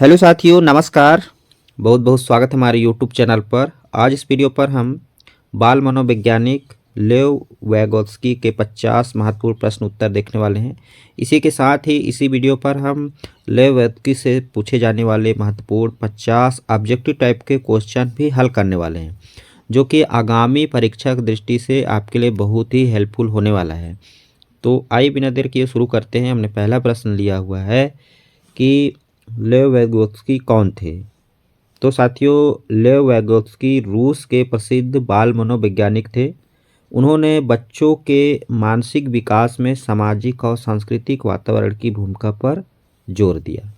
Hello साथियों, नमस्कार। बहुत बहुत स्वागत है हमारे यूट्यूब चैनल पर। आज इस वीडियो पर हम बाल मनोवैज्ञानिक लेव वैगोत्स्की के 50 महत्वपूर्ण प्रश्न उत्तर देखने वाले हैं। इसी के साथ ही इसी वीडियो पर हम लेव वैगोत्स्की से पूछे जाने वाले महत्वपूर्ण 50 ऑब्जेक्टिव टाइप के क्वेश्चन भी हल करने वाले हैं, जो कि आगामी परीक्षा की दृष्टि से आपके लिए बहुत ही हेल्पफुल होने वाला है। तो आइए बिना देर किए शुरू करते हैं। हमने पहला प्रश्न लिया हुआ है कि लेव वैगोत्स्की कौन थे। तो साथियों, लेव वैगोत्स्की रूस के प्रसिद्ध बाल मनोवैज्ञानिक थे। उन्होंने बच्चों के मानसिक विकास में सामाजिक और सांस्कृतिक वातावरण की भूमिका पर जोर दिया।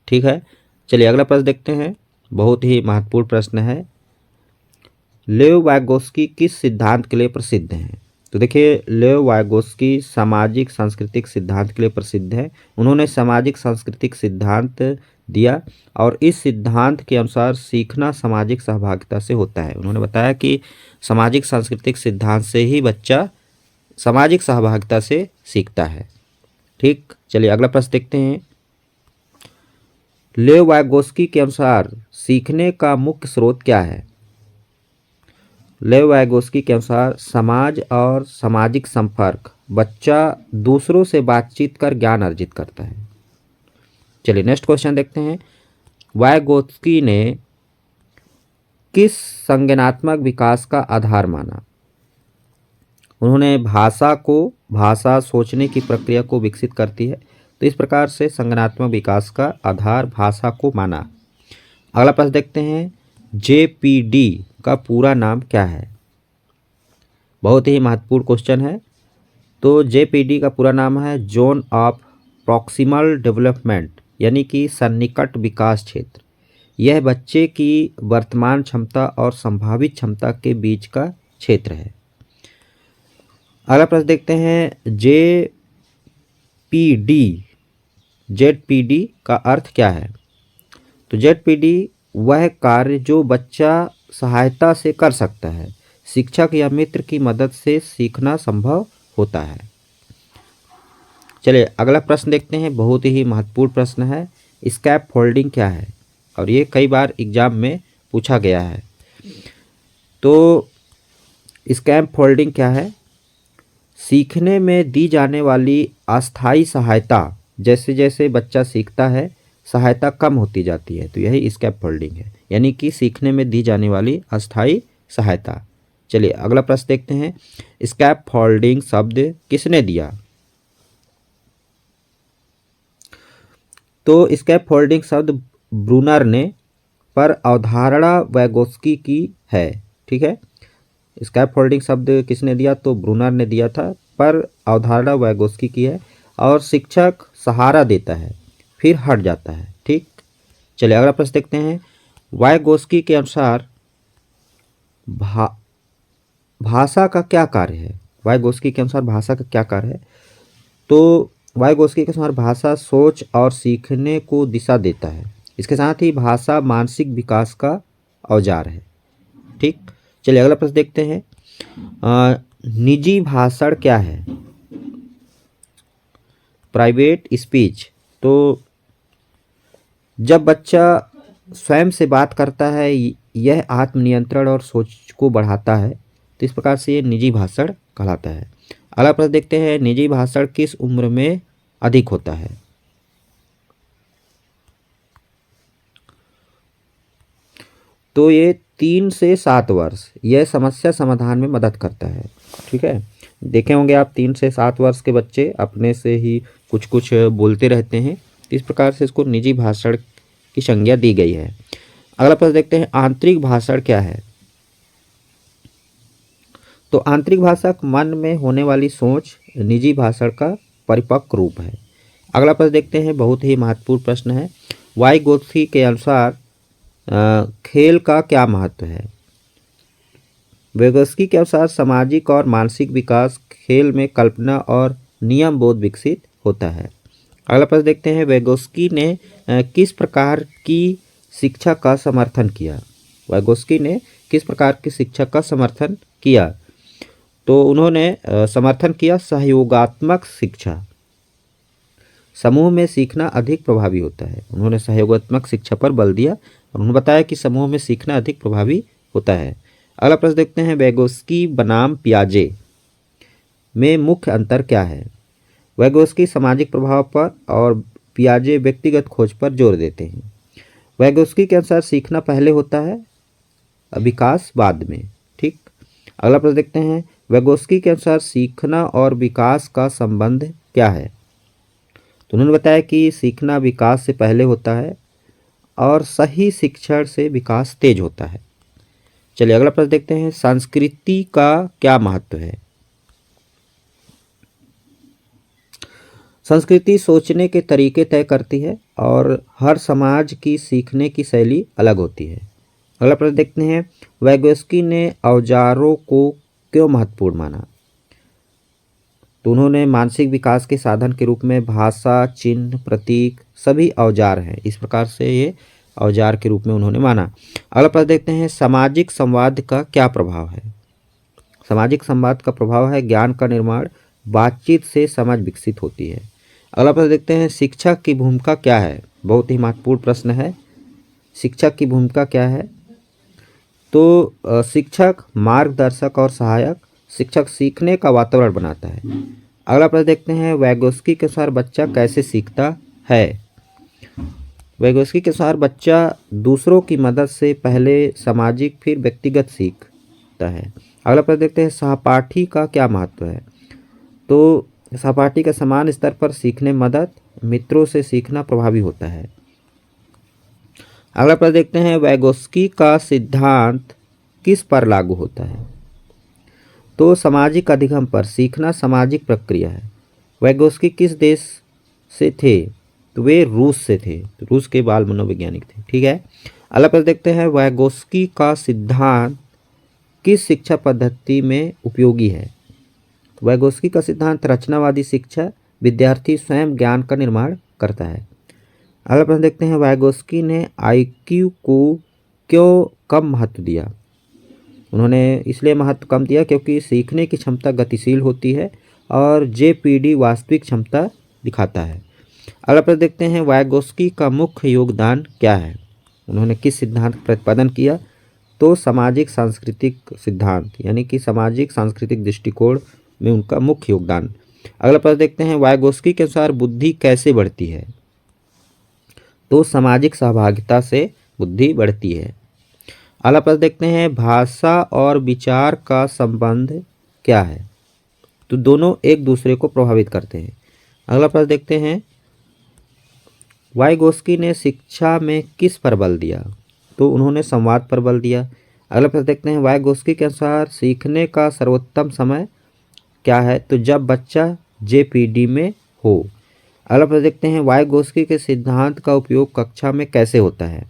ठीक है, चलिए अगला प्रश्न देखते हैं। बहुत ही महत्वपूर्ण प्रश्न है। लेव वैगोत्स्की किस सिद्धांत के लिए प्रसिद्ध हैं? तो देखिए, लेव वैगोत्स्की सामाजिक सांस्कृतिक सिद्धांत के लिए प्रसिद्ध है। उन्होंने सामाजिक सांस्कृतिक सिद्धांत दिया और इस सिद्धांत के अनुसार सीखना सामाजिक सहभागिता से होता है। उन्होंने बताया कि सामाजिक सांस्कृतिक सिद्धांत से ही बच्चा सामाजिक सहभागिता से सीखता है। ठीक, चलिए अगला प्रश्न देखते हैं। लेव वैगोत्स्की के अनुसार सीखने का मुख्य स्रोत क्या है? लेव वैगोत्स्की के अनुसार समाज और सामाजिक संपर्क। बच्चा दूसरों से बातचीत कर ज्ञान अर्जित करता है। चलिए नेक्स्ट क्वेश्चन देखते हैं। वैगोत्स्की ने किस संज्ञानात्मक विकास का आधार माना? उन्होंने भाषा सोचने की प्रक्रिया को विकसित करती है, तो इस प्रकार से संज्ञानात्मक विकास का आधार भाषा को माना। अगला प्रश्न देखते हैं। जेपीडी का पूरा नाम क्या है? बहुत ही महत्वपूर्ण क्वेश्चन है। तो जेपीडी का पूरा नाम है जोन ऑफ प्रॉक्सिमल डेवलपमेंट, यानी कि सन्निकट विकास क्षेत्र। यह बच्चे की वर्तमान क्षमता और संभावित क्षमता के बीच का क्षेत्र है। अगला प्रश्न देखते हैं। जेडपीडी का अर्थ क्या है? तो जेडपीडी वह कार्य जो बच्चा सहायता से कर सकता है। शिक्षक या मित्र की मदद से सीखना संभव होता है। चलिए अगला प्रश्न देखते हैं। बहुत ही महत्वपूर्ण प्रश्न है। स्कैप फोल्डिंग क्या है? और ये कई बार एग्जाम में पूछा गया है। तो स्कैप फोल्डिंग क्या है? सीखने में दी जाने वाली अस्थायी सहायता। जैसे जैसे बच्चा सीखता है, सहायता कम होती जाती है, तो यही स्कैप फोल्डिंग है, यानी कि सीखने में दी जाने वाली अस्थायी सहायता। चलिए अगला प्रश्न देखते हैं। स्कैप फोल्डिंग शब्द किसने दिया? तो स्कैप फोल्डिंग शब्द ब्रूनर ने, पर अवधारणा वैगोत्स्की की है। ठीक है, स्कैप फोल्डिंग शब्द किसने दिया? तो ब्रूनर ने दिया था, पर अवधारणा वैगोत्स्की की है। और शिक्षक सहारा देता है फिर हट जाता है। ठीक, चलिए अगला प्रश्न देखते हैं। वैगोत्स्की के अनुसार भाषा का क्या कार्य है? वैगोत्स्की के अनुसार भाषा का क्या कार्य है? तो वैगोत्स्की के अनुसार भाषा सोच और सीखने को दिशा देता है। इसके साथ ही भाषा मानसिक विकास का औजार है। ठीक, चलिए अगला प्रश्न देखते हैं। निजी भाषण क्या है? Private speech. तो जब बच्चा स्वयं से बात करता है, यह आत्मनियंत्रण और सोच को बढ़ाता है, तो इस प्रकार से ये निजी भाषण कहलाता है। अगला प्रश्न देखते हैं। निजी भाषण किस उम्र में अधिक होता है? तो ये 3 से 7 वर्ष। यह समस्या समाधान में मदद करता है। ठीक है, देखे होंगे आप 3 से 7 वर्ष के बच्चे अपने से ही कुछ कुछ बोलते रहते हैं, इस प्रकार से इसको निजी भाषण की संज्ञा दी गई है। अगला प्रश्न देखते हैं। आंतरिक भाषण क्या है? तो आंतरिक भाषण मन में होने वाली सोच निजी भाषण का परिपक्व रूप है। अगला प्रश्न देखते हैं। बहुत ही महत्वपूर्ण प्रश्न है। वाइगोत्स्की के अनुसार खेल का क्या महत्व है? वैगोत्स्की के अनुसार सामाजिक और मानसिक विकास खेल में कल्पना और नियम बोध विकसित होता है। अगला प्रश्न देखते हैं। वैगोत्स्की ने किस प्रकार की शिक्षा का समर्थन किया? वैगोत्स्की ने किस प्रकार की शिक्षा का समर्थन किया? तो उन्होंने समर्थन किया सहयोगात्मक शिक्षा। समूह में सीखना अधिक प्रभावी होता है। उन्होंने सहयोगात्मक शिक्षा पर बल दिया और उन्होंने बताया कि समूह में सीखना अधिक प्रभावी होता है। अगला प्रश्न देखते हैं, वैगोस्की बनाम पियाजे में मुख्य अंतर क्या है? वैगोस्की सामाजिक प्रभाव पर और पियाजे व्यक्तिगत खोज पर जोर देते हैं। वैगोस्की के अनुसार सीखना पहले होता है, विकास बाद में। ठीक। अगला प्रश्न देखते हैं, वैगोस्की के अनुसार सीखना और विकास का संबंध क्या है? तो उन्होंने बताया कि सीखना विकास से पहले होता है और सही शिक्षण से विकास तेज होता है। चलिए अगला प्रश्न देखते हैं, संस्कृति का क्या महत्व है? संस्कृति सोचने के तरीके तय करती है और हर समाज की सीखने की शैली अलग होती है। अगला प्रश्न देखते हैं, वैगोस्की ने औजारों को क्यों महत्वपूर्ण माना? तो उन्होंने मानसिक विकास के साधन के रूप में भाषा, चिन्ह, प्रतीक सभी औजार हैं, इस प्रकार से ये औजार के रूप में उन्होंने माना। अगला प्रश्न देखते हैं, सामाजिक संवाद का क्या प्रभाव है? सामाजिक संवाद का प्रभाव है ज्ञान का निर्माण, बातचीत से समझ विकसित होती है। अगला प्रश्न देखते हैं, शिक्षक की भूमिका क्या है? बहुत ही महत्वपूर्ण प्रश्न है। शिक्षक की भूमिका क्या है? तो शिक्षक मार्गदर्शक और सहायक, शिक्षक सीखने का वातावरण बनाता है। अगला प्रश्न देखते हैं, वैगोस्की के अनुसार बच्चा कैसे सीखता है? वैगोस्की के अनुसार बच्चा दूसरों की मदद से पहले सामाजिक फिर व्यक्तिगत सीखता है। अगला प्रश्न देखते हैं, सहपाठी का क्या महत्व है? तो सहपाठी का समान स्तर पर सीखने मदद, मित्रों से सीखना प्रभावी होता है। अगला प्रश्न देखते हैं, वैगोस्की का सिद्धांत किस पर लागू होता है? तो सामाजिक अधिगम पर। सीखना सामाजिक प्रक्रिया है। वैगोस्की किस देश से थे? तो वे रूस से थे, तो रूस के बाल मनोवैज्ञानिक थे। ठीक है। अगला प्रश्न देखते हैं, वैगोस्की का सिद्धांत किस शिक्षा पद्धति में उपयोगी है? वैगोस्की का सिद्धांत रचनावादी शिक्षा, विद्यार्थी स्वयं ज्ञान का निर्माण करता है। अगला प्रश्न देखते हैं, वैगोस्की ने आईक्यू को क्यों कम महत्व दिया? उन्होंने इसलिए महत्व कम दिया क्योंकि सीखने की क्षमता गतिशील होती है और जेपीडी वास्तविक क्षमता दिखाता है। अगला प्रश्न देखते हैं, वैगोस्की का मुख्य योगदान क्या है? उन्होंने किस सिद्धांत का प्रतिपादन किया? तो सामाजिक सांस्कृतिक सिद्धांत, यानी कि सामाजिक सांस्कृतिक दृष्टिकोण में उनका मुख्य योगदान। अगला प्रश्न देखते हैं, वैगोस्की के अनुसार बुद्धि कैसे बढ़ती है? तो सामाजिक सहभागिता से बुद्धि बढ़ती है। अगला प्रश्न देखते हैं, भाषा और विचार का संबंध क्या है? तो दोनों एक दूसरे को प्रभावित करते हैं। अगला प्रश्न देखते हैं, वैगोस्की ने शिक्षा में किस पर बल दिया? तो उन्होंने संवाद पर बल दिया। अगला प्रश्न देखते हैं, वैगोस्की के अनुसार सीखने का सर्वोत्तम समय क्या है? तो जब बच्चा जेपीडी में हो। अगला प्रश्न देखते हैं, वैगोस्की के सिद्धांत का उपयोग कक्षा में कैसे होता है?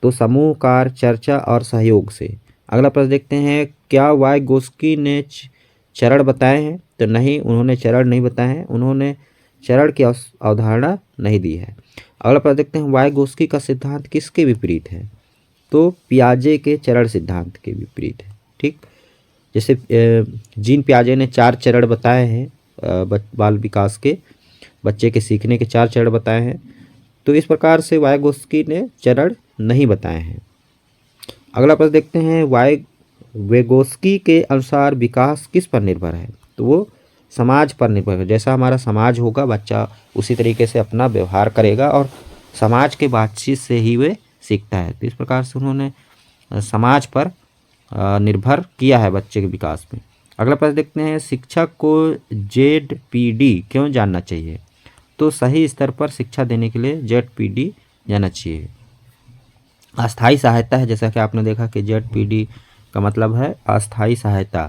तो समूह कार्य, चर्चा और सहयोग से। अगला प्रश्न देखते हैं, क्या वैगोस्की ने चरण बताए हैं? तो नहीं, उन्होंने चरण नहीं बताए हैं, उन्होंने चरण की अवधारणा नहीं दी है। अगला प्रश्न देखते हैं, वैगोस्की का सिद्धांत किसके विपरीत है? तो पियाजे के चरण सिद्धांत के विपरीत है। ठीक। जैसे जीन पियाजे ने 4 चरण बताए हैं बाल विकास के, बच्चे के सीखने के 4 चरण बताए हैं, तो इस प्रकार से वैगोस्की ने चरण नहीं बताए हैं। अगला प्रश्न देखते हैं, वैगोस्की के अनुसार विकास किस पर निर्भर है? तो वो समाज पर निर्भर है। जैसा हमारा समाज होगा, बच्चा उसी तरीके से अपना व्यवहार करेगा और समाज के बातचीत से ही वे सीखता है। तो इस प्रकार से उन्होंने समाज पर निर्भर किया है बच्चे के विकास में। अगला प्रश्न देखते हैं, शिक्षक को जेडपीडी क्यों जानना चाहिए? तो सही स्तर पर शिक्षा देने के लिए जेडपीडी जानना चाहिए। अस्थायी सहायता है, जैसा कि आपने देखा कि जेडपीडी का मतलब है अस्थायी सहायता।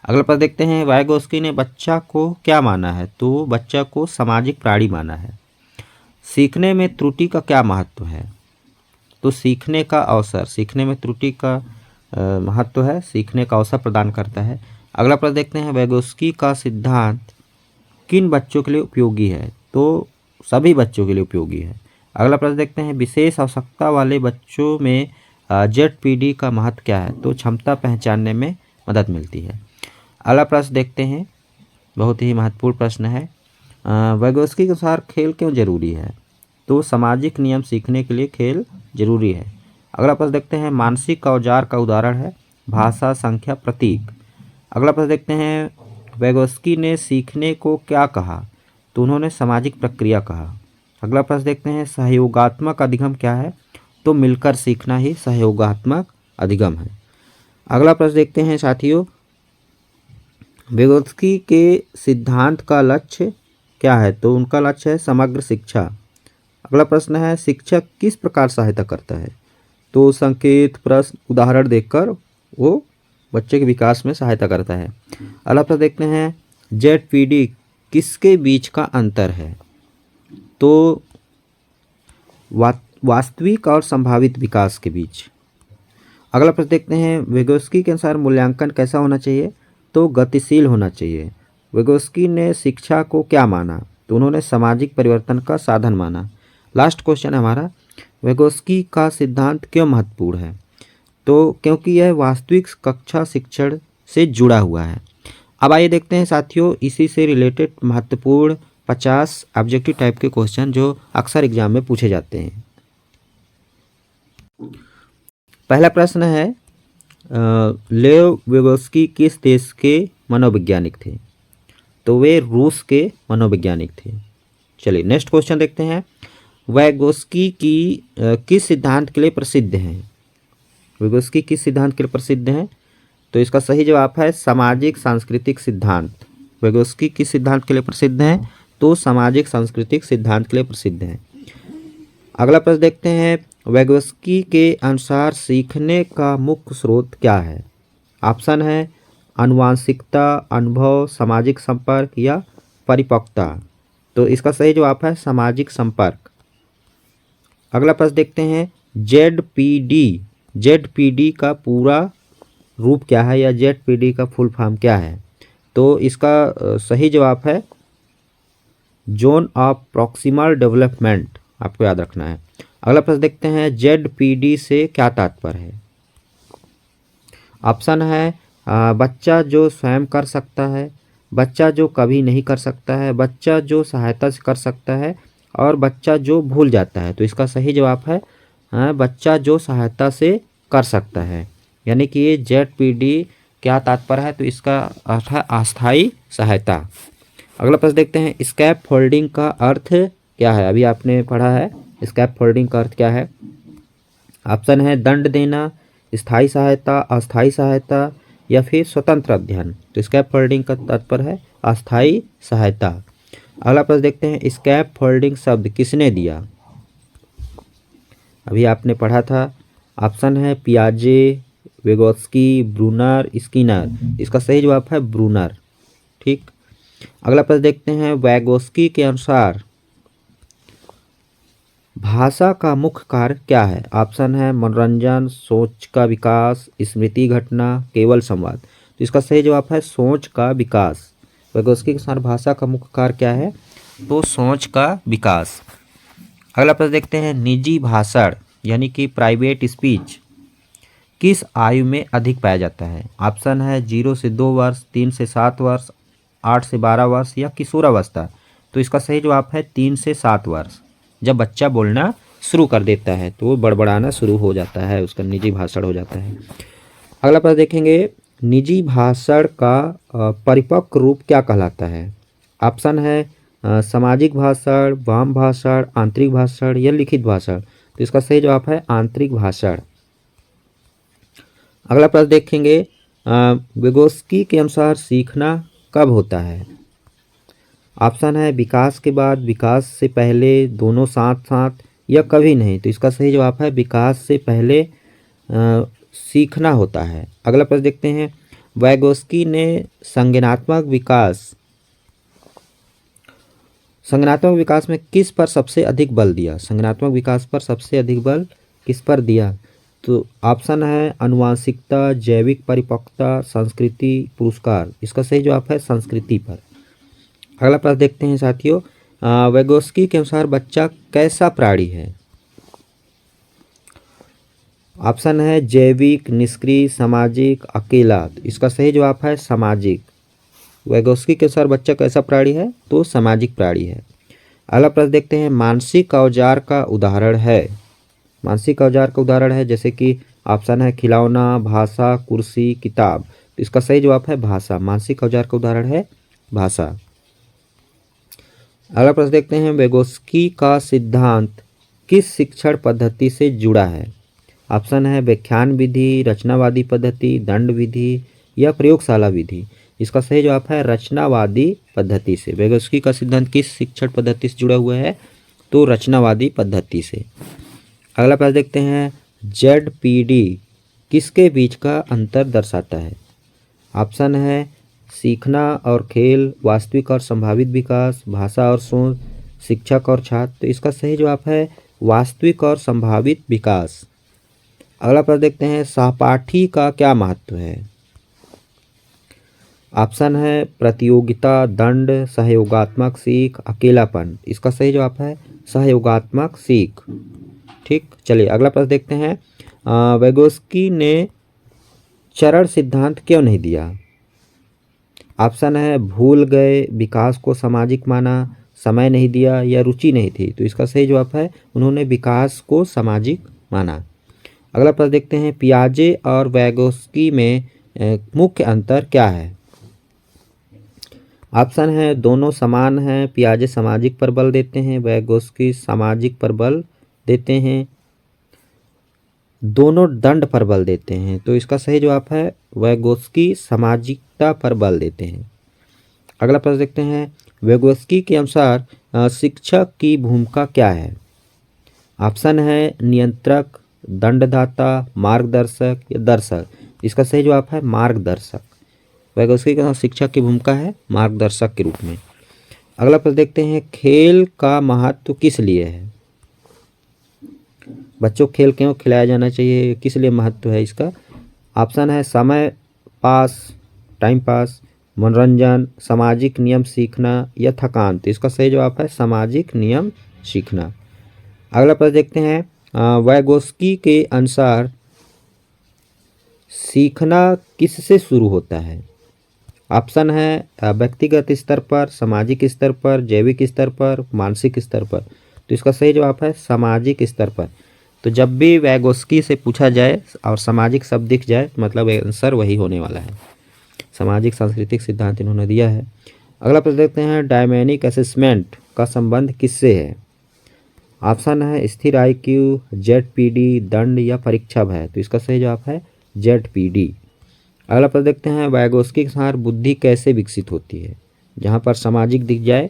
अगला प्रश्न देखते हैं, वैगोस्की ने बच्चा को क्या माना है? तो बच्चा को सामाजिक प्राणी माना है। सीखने में त्रुटि का क्या महत्व है? तो सीखने का अवसर, सीखने में त्रुटि का महत्व है, सीखने का अवसर प्रदान करता है। अगला प्रश्न देखते हैं, वैगोस्की का सिद्धांत किन बच्चों के लिए उपयोगी है? तो सभी बच्चों के लिए उपयोगी है। अगला प्रश्न देखते हैं, विशेष आवश्यकता वाले बच्चों में जेडपीडी का महत्व क्या है? तो क्षमता पहचानने में मदद मिलती है। अगला प्रश्न देखते हैं, बहुत ही महत्वपूर्ण प्रश्न है, वैगोस्की के अनुसार खेल क्यों जरूरी है? तो सामाजिक नियम सीखने के लिए खेल जरूरी है। अगला प्रश्न देखते हैं, मानसिक औजार का उदाहरण है भाषा, संख्या, प्रतीक। अगला प्रश्न देखते हैं, वैगोस्की ने सीखने को क्या कहा? तो उन्होंने सामाजिक प्रक्रिया कहा। अगला प्रश्न देखते हैं, सहयोगात्मक अधिगम क्या है? तो मिलकर सीखना ही सहयोगात्मक अधिगम है। अगला प्रश्न देखते हैं साथियों, vygotsky के सिद्धांत का लक्ष्य क्या है? तो उनका लक्ष्य है समग्र शिक्षा। अगला प्रश्न है, शिक्षक किस प्रकार सहायता करता है? तो संकेत, प्रश्न, उदाहरण देकर वो बच्चे के विकास में सहायता करता है। अगला प्रश्न देखते हैं, ZPD किसके बीच का अंतर है? तो वास्तविक और संभावित विकास के बीच। अगला प्रश्न देखते हैं, vygotsky के अनुसार मूल्यांकन कैसा होना चाहिए? तो गतिशील होना चाहिए। vygotsky ने शिक्षा को क्या माना? तो उन्होंने सामाजिक परिवर्तन का साधन माना। लास्ट क्वेश्चन है हमारा, vygotsky का सिद्धांत क्यों महत्वपूर्ण है? तो क्योंकि यह वास्तविक कक्षा शिक्षण से जुड़ा हुआ है। अब आइए देखते हैं साथियों इसी से रिलेटेड महत्वपूर्ण 50 ऑब्जेक्टिव टाइप के क्वेश्चन जो अक्सर एग्जाम में पूछे जाते हैं। पहला प्रश्न है, लेव vygotsky किस देश के मनोवैज्ञानिक थे? तो वे रूस के मनोवैज्ञानिक थे। चलिए नेक्स्ट क्वेश्चन देखते हैं, vygotsky की किस सिद्धांत के लिए प्रसिद्ध हैं? vygotsky किस सिद्धांत के लिए प्रसिद्ध हैं? तो इसका सही जवाब है सामाजिक सांस्कृतिक सिद्धांत। vygotsky किस सिद्धांत के लिए प्रसिद्ध हैं? तो सामाजिक सांस्कृतिक सिद्धांत के लिए प्रसिद्ध हैं। अगला प्रश्न देखते हैं, vygotsky के अनुसार सीखने का मुख्य स्रोत क्या है? ऑप्शन है आनुवांशिकता, अनुभव, सामाजिक संपर्क या परिपक्वता। तो इसका सही जवाब है सामाजिक संपर्क। अगला प्रश्न देखते हैं, ZPD का पूरा रूप क्या है या ZPD का फुल फॉर्म क्या है? तो इसका सही जवाब है जोन ऑफ प्रॉक्सिमल डेवलपमेंट, आपको याद रखना है। अगला प्रश्न देखते हैं, ZPD से क्या तात्पर्य है? ऑप्शन है बच्चा जो स्वयं कर सकता है, बच्चा जो कभी नहीं कर सकता है, बच्चा जो सहायता से कर सकता है और बच्चा जो भूल जाता है। तो इसका सही जवाब है बच्चा जो सहायता से कर सकता है, यानी कि ये ZPD क्या तात्पर्य है? तो इसका अर्थ है अस्थायी सहायता। अगला प्रश्न देखते हैं, स्कैप फोल्डिंग का अर्थ क्या है? अभी आपने पढ़ा है स्कैप फोल्डिंग का अर्थ क्या है? ऑप्शन है दंड देना, स्थायी सहायता, अस्थायी सहायता या फिर स्वतंत्र अध्ययन। तो स्कैप फोल्डिंग का तात्पर्य है अस्थायी सहायता। अगला प्रश्न देखते हैं, स्कैप फोल्डिंग शब्द किसने दिया? अभी आपने पढ़ा था। ऑप्शन है पियाजे, vygotsky, ब्रूनर, स्किनर। इसका सही जवाब है ब्रूनर। ठीक। अगला प्रश्न देखते हैं, vygotsky के अनुसार भाषा का मुख्य कार्य क्या है? ऑप्शन है मनोरंजन, सोच का विकास, स्मृति घटना, केवल संवाद। तो इसका सही जवाब है सोच का विकास। vygotsky के अनुसार भाषा का मुख्य कार्य क्या है? तो सोच का विकास। अगला प्रश्न देखते हैं, निजी भाषण यानी कि प्राइवेट स्पीच किस आयु में अधिक पाया जाता है? ऑप्शन है 0 से 2 वर्ष, 3 से 7 वर्ष, 8 से 12 वर्ष या किशोरावस्था। तो इसका सही जवाब है 3 से 7 वर्ष। जब बच्चा बोलना शुरू कर देता है तो वो बड़बड़ाना शुरू हो जाता है, उसका निजी भाषण हो जाता है। अगला प्रश्न देखेंगे, निजी भाषण का परिपक्व रूप क्या कहलाता है? ऑप्शन है सामाजिक भाषण, वाम भाषण, आंतरिक भाषण या लिखित भाषण। तो इसका सही जवाब है आंतरिक भाषण। अगला प्रश्न देखेंगे, vygotsky के अनुसार सीखना कब होता है? ऑप्शन है विकास के बाद, विकास से पहले, दोनों साथ साथ या कभी नहीं। तो इसका सही जवाब है विकास से पहले सीखना होता है। अगला प्रश्न देखते हैं, vygotsky ने संज्ञानात्मक विकास में किस पर सबसे अधिक बल दिया? संज्ञानात्मक विकास पर सबसे अधिक बल किस पर दिया? तो ऑप्शन है आनुवांशिकता, जैविक परिपक्वता, संस्कृति, पुरस्कार। इसका सही जवाब है संस्कृति पर। अगला प्रश्न देखते हैं साथियों, vygotsky के अनुसार बच्चा कैसा प्राणी है? ऑप्शन है जैविक, निष्क्रिय, सामाजिक, अकेला। इसका सही जवाब है सामाजिक। वैगोस्की के अनुसार बच्चा कैसा प्राणी है? तो सामाजिक प्राणी है। अगला प्रश्न देखते हैं, मानसिक औजार का उदाहरण है। मानसिक औजार का उदाहरण है, जैसे कि ऑप्शन है खिलौना, भाषा, कुर्सी, किताब। तो इसका सही जवाब है भाषा। मानसिक औजार का उदाहरण है भाषा। अगला प्रश्न देखते हैं, वैगोस्की का सिद्धांत किस शिक्षण पद्धति से जुड़ा है? ऑप्शन है व्याख्यान विधि, रचनावादी पद्धति, दंड विधि या प्रयोगशाला विधि। इसका सही जवाब है रचनावादी पद्धति से। वैगोस्की का सिद्धांत किस शिक्षण पद्धति से जुड़ा हुआ है? तो रचनावादी पद्धति से। अगला प्रश्न देखते हैं, ZPD किसके बीच का अंतर दर्शाता है? ऑप्शन है सीखना और खेल, वास्तविक और संभावित विकास, भाषा और सोच, शिक्षक और छात्र। तो इसका सही जवाब है वास्तविक और संभावित विकास। अगला प्रश्न देखते हैं, सहपाठी का क्या महत्व है? ऑप्शन है प्रतियोगिता, दंड, सहयोगात्मक सीख, अकेलापन। इसका सही जवाब है सहयोगात्मक सीख। ठीक, चलिए अगला प्रश्न देखते हैं, वैगोस्की ने चरण सिद्धांत क्यों नहीं दिया? ऑप्शन है भूल गए, विकास को सामाजिक माना, समय नहीं दिया या रुचि नहीं थी। तो इसका सही जवाब है उन्होंने विकास को सामाजिक माना। अगला प्रश्न देखते हैं, पियाजे और वैगोस्की में मुख्य अंतर क्या है? ऑप्शन है दोनों समान हैं, पियाजे सामाजिक पर बल देते हैं, वैगोस्की सामाजिक पर बल देते हैं, दोनों दंड पर बल देते हैं। तो इसका सही जवाब है वैगोस्की सामाजिकता पर बल देते हैं। अगला प्रश्न देखते हैं, वैगोस्की के अनुसार शिक्षक की भूमिका क्या है? ऑप्शन है नियंत्रक, दंडदाता, मार्गदर्शक या दर्शक। इसका सही जवाब है मार्गदर्शक। वैगोस्की के अनुसार शिक्षक की भूमिका है मार्गदर्शक के रूप में। अगला प्रश्न देखते हैं, खेल का महत्व किस लिए है? बच्चों को खेल क्यों खिलाया जाना चाहिए, किस लिए महत्व है इसका? ऑप्शन है समय पास, टाइम पास, मनोरंजन, सामाजिक नियम सीखना या थकान। तो इसका सही जवाब है सामाजिक नियम सीखना। अगला प्रश्न देखते हैं, वैगोस्की के अनुसार सीखना किससे शुरू होता है? ऑप्शन है व्यक्तिगत स्तर पर, सामाजिक स्तर पर, जैविक स्तर पर, मानसिक स्तर पर। तो इसका सही जवाब है सामाजिक स्तर पर। तो जब भी वैगोस्की से पूछा जाए और सामाजिक शब्द दिख जाए मतलब आंसर वही होने वाला है। सामाजिक सांस्कृतिक सिद्धांत इन्होंने दिया है। अगला प्रश्न देखते हैं, डायमैनिक असेसमेंट का संबंध किससे है? ऑप्शन है स्थिर IQ, ZPD, दंड या परीक्षा भय। तो इसका सही जवाब है ZPD। अगला प्रश्न देखते हैं, वैगोस्की के अनुसार बुद्धि कैसे विकसित होती है? जहाँ पर सामाजिक दिख जाए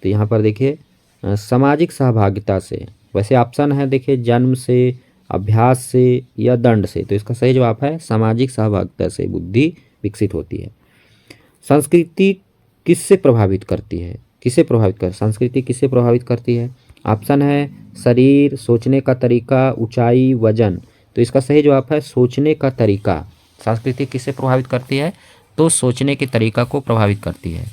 तो यहाँ पर देखिए सामाजिक सहभागिता से। वैसे ऑप्शन है देखिए जन्म से, अभ्यास से या दंड से। तो इसका सही जवाब है सामाजिक सहभागिता से बुद्धि विकसित होती है। संस्कृति किससे प्रभावित करती है? संस्कृति किससे प्रभावित करती है? ऑप्शन है शरीर, सोचने का तरीका, ऊंचाई, वजन। तो इसका सही जवाब है सोचने का तरीका। संस्कृति किससे प्रभावित करती है? तो सोचने के तरीका को प्रभावित करती है।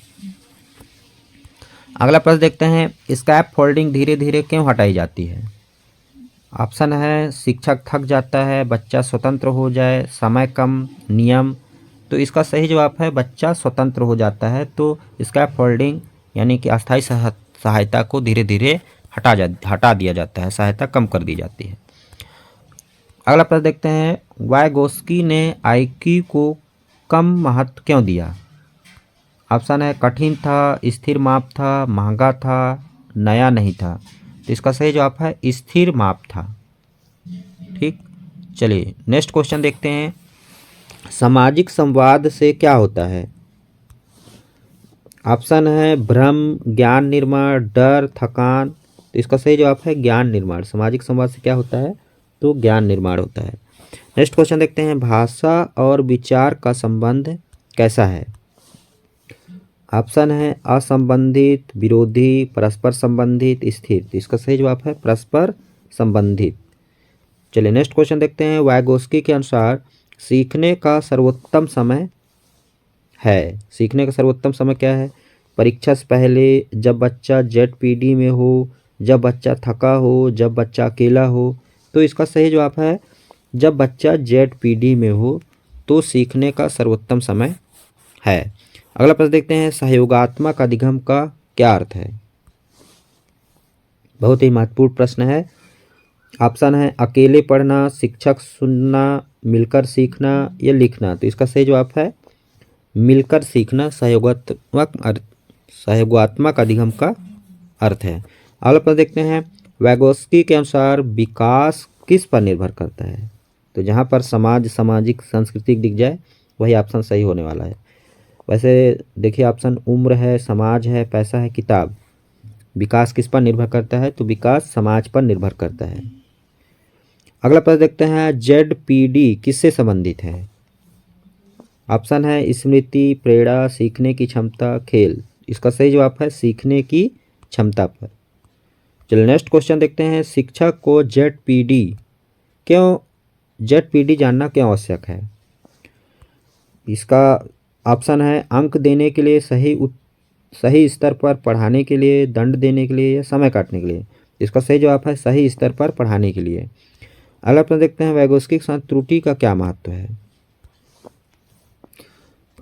अगला प्रश्न देखते हैं, स्कैप फोल्डिंग धीरे धीरे क्यों हटाई जाती है? ऑप्शन है शिक्षक थक जाता है, बच्चा स्वतंत्र हो जाए, समय कम, नियम। तो इसका सही जवाब है बच्चा स्वतंत्र हो जाता है। तो स्कैप फोल्डिंग यानी कि अस्थायी सहायता को धीरे धीरे हटा दिया जाता है, सहायता कम कर दी जाती है। अगला प्रश्न देखते हैं, वैगोस्की ने IQ को कम महत्व क्यों दिया? ऑप्शन है कठिन था, स्थिर माप था, महंगा था, नया नहीं था। तो इसका सही जवाब है स्थिर माप था। ठीक, चलिए नेक्स्ट क्वेश्चन देखते हैं, सामाजिक संवाद से क्या होता है? ऑप्शन है भ्रम, ज्ञान निर्माण, डर, थकान। तो इसका सही जवाब है ज्ञान निर्माण। सामाजिक संवाद से क्या होता है? तो ज्ञान निर्माण होता है। नेक्स्ट क्वेश्चन देखते हैं, भाषा और विचार का संबंध कैसा है? ऑप्शन है असंबंधित, विरोधी, परस्पर संबंधित, स्थिर। तो इसका सही जवाब है परस्पर संबंधित। चलिए नेक्स्ट क्वेश्चन देखते हैं, वैगोस्की के अनुसार सीखने का सर्वोत्तम समय है। सीखने का सर्वोत्तम समय क्या है? परीक्षा से पहले, जब बच्चा ZPD में हो, जब बच्चा थका हो, जब बच्चा अकेला हो। तो इसका सही जवाब है जब बच्चा ZPD में हो तो सीखने का सर्वोत्तम समय है। अगला प्रश्न देखते हैं, सहयोगात्मक अधिगम का क्या अर्थ है? बहुत ही महत्वपूर्ण प्रश्न है। ऑप्शन है अकेले पढ़ना, शिक्षक सुनना, मिलकर सीखना या लिखना। तो इसका सही जवाब है मिलकर सीखना सहयोगात्मक अधिगम का अर्थ है। अगला प्रश्न देखते हैं, वैगोस्की के अनुसार विकास किस पर निर्भर करता है? तो जहाँ पर समाज, सामाजिक, सांस्कृतिक दिख जाए वही ऑप्शन सही होने वाला है। वैसे देखिए ऑप्शन उम्र है, समाज है, पैसा है, किताब। विकास किस पर निर्भर करता है? तो विकास समाज पर निर्भर करता है। अगला प्रश्न देखते हैं, ZPD किससे संबंधित है? ऑप्शन है स्मृति, प्रेरणा, सीखने की क्षमता, खेल। इसका सही जवाब है सीखने की क्षमता पर। चलिए नेक्स्ट क्वेश्चन देखते हैं, शिक्षक को ZPD जानना क्यों आवश्यक है? इसका ऑप्शन है अंक देने के लिए, सही स्तर पर पढ़ाने के लिए, दंड देने के लिए या समय काटने के लिए। इसका सही जवाब है सही स्तर पर पढ़ाने के लिए। अगला प्रश्न देखते हैं, वैगोस्की के साथ त्रुटि का क्या महत्व है?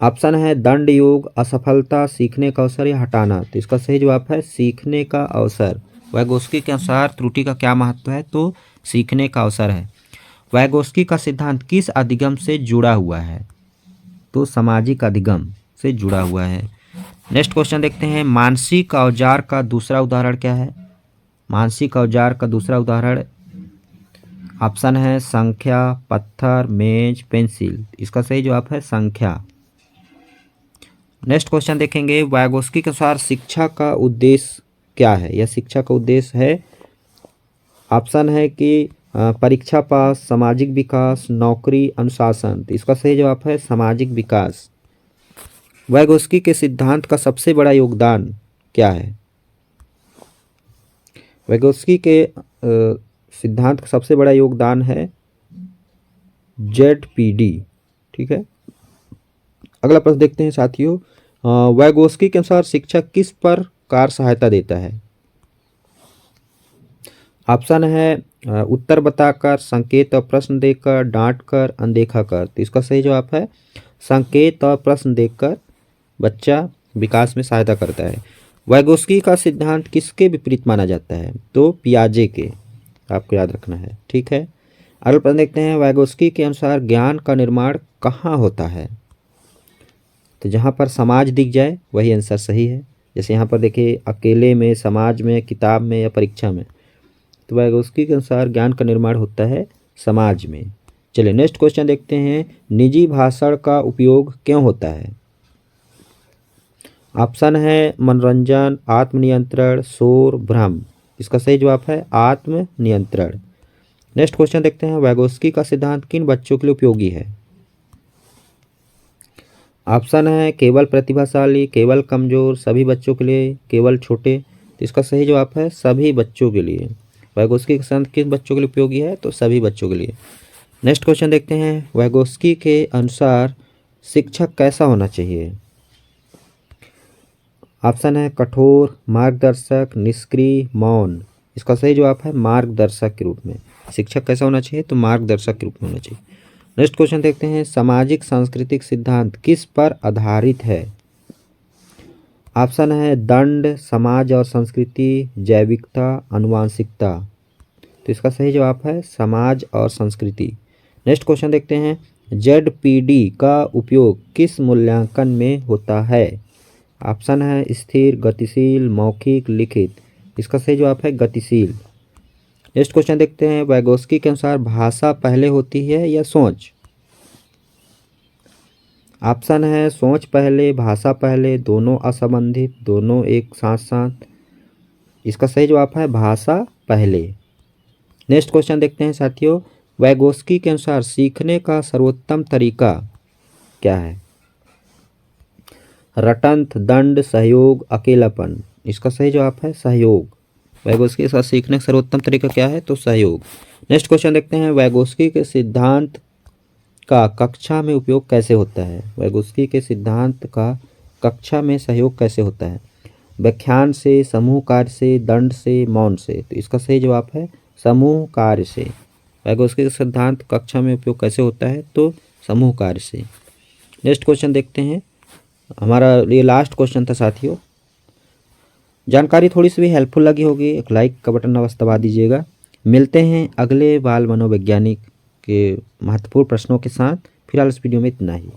ऑप्शन है दंड, योग, असफलता, सीखने का अवसर या हटाना। तो इसका सही जवाब है सीखने का अवसर। वैगोस्की के अनुसार त्रुटि का क्या महत्व है? तो सीखने का अवसर है। वैगोस्की का सिद्धांत किस अधिगम से जुड़ा हुआ है? तो सामाजिक अधिगम से जुड़ा हुआ है। नेक्स्ट क्वेश्चन देखते हैं, मानसिक औजार का दूसरा उदाहरण क्या है? मानसिक औजार का दूसरा उदाहरण ऑप्शन है संख्या, पत्थर, मेज, पेंसिल। इसका सही जवाब है संख्या। नेक्स्ट क्वेश्चन देखेंगे, वैगोस्की के अनुसार शिक्षा का उद्देश्य क्या है? यह शिक्षा का उद्देश्य है, ऑप्शन है कि परीक्षा पास, सामाजिक विकास, नौकरी, अनुशासन। तो इसका सही जवाब है सामाजिक विकास। वैगोस्की के सिद्धांत का सबसे बड़ा योगदान क्या है? वैगोस्की के सिद्धांत का सबसे बड़ा योगदान है ZPD। ठीक है। अगला प्रश्न देखते हैं साथियों, वैगोस्की के अनुसार शिक्षक किस प्रकार सहायता देता है? ऑप्शन है उत्तर बताकर, संकेत और प्रश्न देकर, डांट कर, अनदेखा कर। तो इसका सही जवाब है संकेत और प्रश्न देकर बच्चा विकास में सहायता करता है। वैगोस्की का सिद्धांत किसके विपरीत माना जाता है? तो पियाजे के, आपको याद रखना है। ठीक है। अगला प्रश्न देखते हैं, वैगोस्की के अनुसार ज्ञान का निर्माण कहाँ होता है? तो जहाँ पर समाज दिख जाए वही आंसर सही है। जैसे यहाँ पर देखिए अकेले में, समाज में, किताब में या परीक्षा में। तो वैगोस्की के अनुसार ज्ञान का निर्माण होता है समाज में। चलिए नेक्स्ट क्वेश्चन देखते हैं, निजी भाषण का उपयोग क्यों होता है? ऑप्शन है मनोरंजन, आत्मनियंत्रण, शोर, भ्रम। इसका सही जवाब है आत्मनियंत्रण। नेक्स्ट क्वेश्चन देखते हैं, वैगोस्की का सिद्धांत किन बच्चों के लिए उपयोगी है? ऑप्शन है केवल प्रतिभाशाली, केवल कमजोर, सभी बच्चों के लिए, केवल छोटे। तो इसका सही जवाब है सभी बच्चों के लिए। वैगोस्की का सिद्धांत किन बच्चों के लिए उपयोगी है? तो सभी बच्चों के लिए। नेक्स्ट क्वेश्चन देखते हैं, वैगोस्की के अनुसार शिक्षक कैसा होना चाहिए? ऑप्शन है कठोर, मार्गदर्शक, निष्क्रिय, मौन। इसका सही जवाब है मार्गदर्शक के रूप में। शिक्षक कैसा होना चाहिए? तो मार्गदर्शक के रूप में होना चाहिए। नेक्स्ट क्वेश्चन देखते हैं, सामाजिक सांस्कृतिक सिद्धांत किस पर आधारित है? ऑप्शन है दंड, समाज और संस्कृति, जैविकता, आनुवांशिकता। तो इसका सही जवाब है समाज और संस्कृति। नेक्स्ट क्वेश्चन देखते हैं, ZPD का उपयोग किस मूल्यांकन में होता है? ऑप्शन है स्थिर, गतिशील, मौखिक, लिखित। इसका सही जवाब है गतिशील। नेक्स्ट क्वेश्चन देखते हैं, वैगोस्की के अनुसार भाषा पहले होती है या सोच? ऑप्शन है सोच पहले, भाषा पहले, दोनों असंबंधित, दोनों एक साथ साथ। इसका सही जवाब है भाषा पहले। नेक्स्ट क्वेश्चन देखते हैं साथियों, वैगोस्की के अनुसार सीखने का सर्वोत्तम तरीका क्या है? रटंत, दंड, सहयोग, अकेलापन। इसका सही जवाब है सहयोग। वैगोस्की के साथ सीखने का सर्वोत्तम तरीका क्या है? तो सहयोग। नेक्स्ट क्वेश्चन देखते हैं, वैगोस्की के सिद्धांत का कक्षा में उपयोग कैसे होता है? वैगोस्की के सिद्धांत का कक्षा में सहयोग कैसे होता है? व्याख्यान से, समूह कार्य से, दंड से, मौन से। तो इसका सही जवाब है समूह कार्य से। वैगोस्की का सिद्धांत कक्षा में उपयोग कैसे होता है? तो समूह कार्य से। नेक्स्ट क्वेश्चन देखते हैं, हमारा ये लास्ट क्वेश्चन था साथियों। जानकारी थोड़ी सी भी हेल्पफुल लगी होगी, एक लाइक का बटन अवश्य दबा दीजिएगा। मिलते हैं अगले बाल मनोवैज्ञानिक के महत्वपूर्ण प्रश्नों के साथ। फिलहाल इस वीडियो में इतना ही।